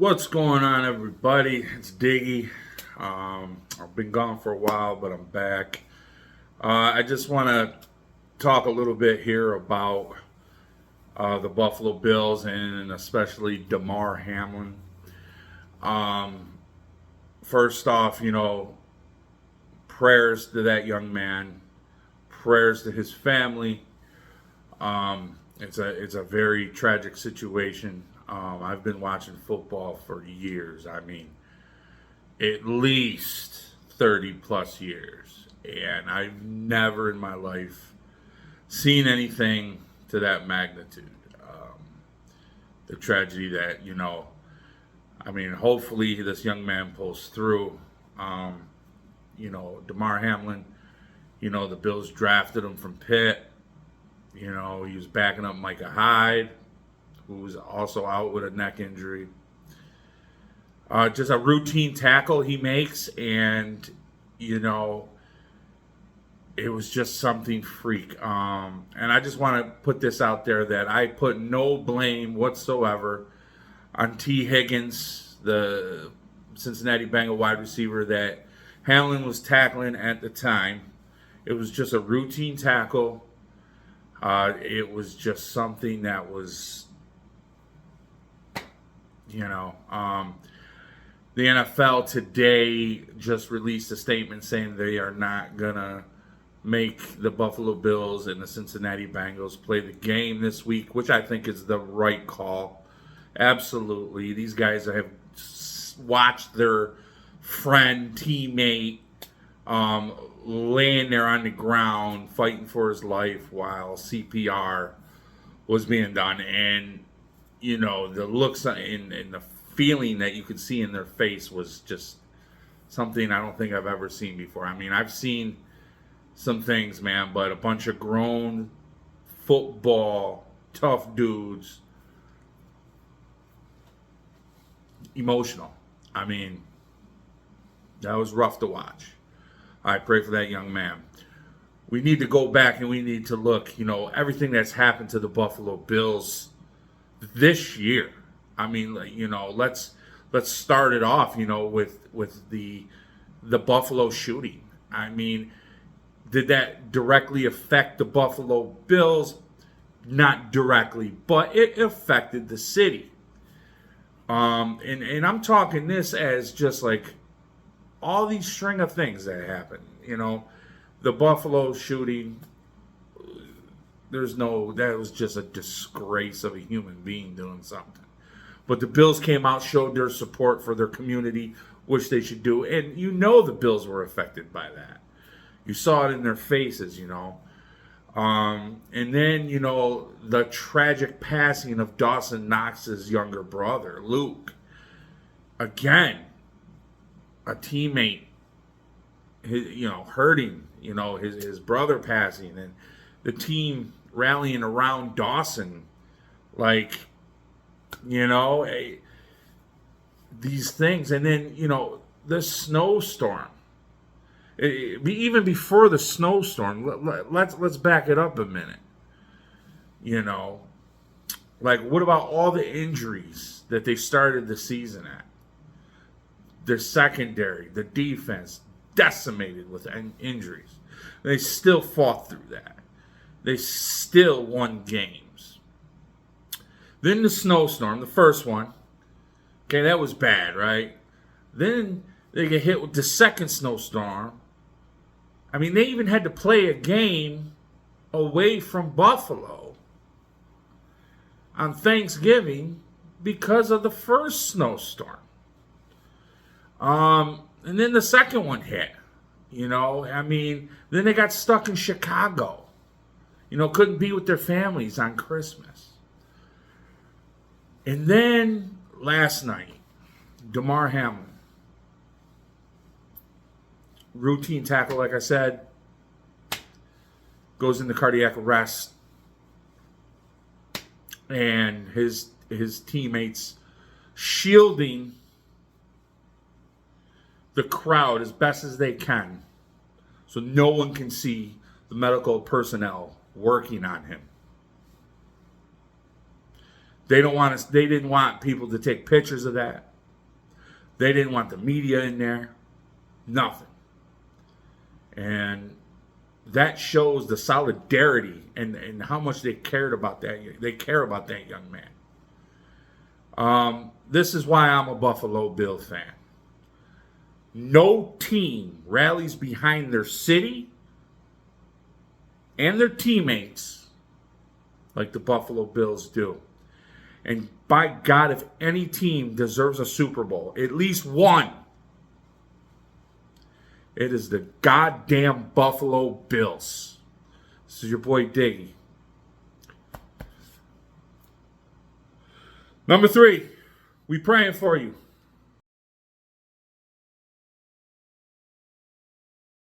What's going on, everybody? It's Diggy. I've been gone for a while, but I'm back. I just want to talk a little bit here about the Buffalo Bills and especially Damar Hamlin. Um, First off, prayers to that young man, prayers to his family. It's a very tragic situation. I've been watching football for years. I mean, at least 30 plus years. And I've never in my life seen anything to that magnitude. The tragedy that, hopefully this young man pulls through. Damar Hamlin, the Bills drafted him from Pitt. He was backing up Micah Hyde, who was also out with a neck injury. Just a routine tackle he makes, and it was just something freak. And I just want to put this out there that I put no blame whatsoever on T. Higgins, the Cincinnati Bengal wide receiver that Hamlin was tackling at the time. It was just a routine tackle. It was just something that was, the NFL today just released a statement saying they are not going to make the Buffalo Bills and the Cincinnati Bengals play the game this week, which I think is the right call. Absolutely. These guys have watched their friend, teammate, laying there on the ground fighting for his life while CPR was being done. And, the looks and the feeling that you could see in their face was just something I don't think I've ever seen before. I mean, I've seen some things, man, but a bunch of grown football tough dudes, emotional. I mean, that was rough to watch. I pray for that young man. We need to go back and we need to look, everything that's happened to the Buffalo Bills this year. I mean, let's start it off, with the Buffalo shooting. I mean, did that directly affect the Buffalo Bills? Not directly, but it affected the city. And I'm talking this as just like all these string of things that happened. The Buffalo shooting, that was just a disgrace of a human being doing something. But the Bills came out, showed their support for their community, which they should do. And the Bills were affected by that. You saw it in their faces, And then, the tragic passing of Dawson Knox's younger brother, Luke. Again, a teammate, hurting, his brother passing, and the team rallying around Dawson, these things. And then, the snowstorm. Even before the snowstorm, let's back it up a minute. What about all the injuries that they started the season at? Their secondary, the defense, decimated with injuries. They still fought through that. They still won games. Then the snowstorm, the first one. Okay, that was bad, right? Then they get hit with the second snowstorm. I mean, they even had to play a game away from Buffalo on Thanksgiving because of the first snowstorm. And then the second one hit. Then they got stuck in Chicago. Couldn't be with their families on Christmas. And then last night, Damar Hamlin, routine tackle, like I said, goes into cardiac arrest, and his teammates shielding the crowd as best as they can, so no one can see the medical personnel working on him. They didn't want people to take pictures of that. They didn't want the media in there. Nothing. And that shows the solidarity and how much they cared about that. They care about that young man. This is why I'm a Buffalo Bills fan. No team rallies behind their city and their teammates like the Buffalo Bills do. And by God, if any team deserves a Super Bowl, at least one, it is the goddamn Buffalo Bills. This is your boy Diggy. Number 3, we praying for you.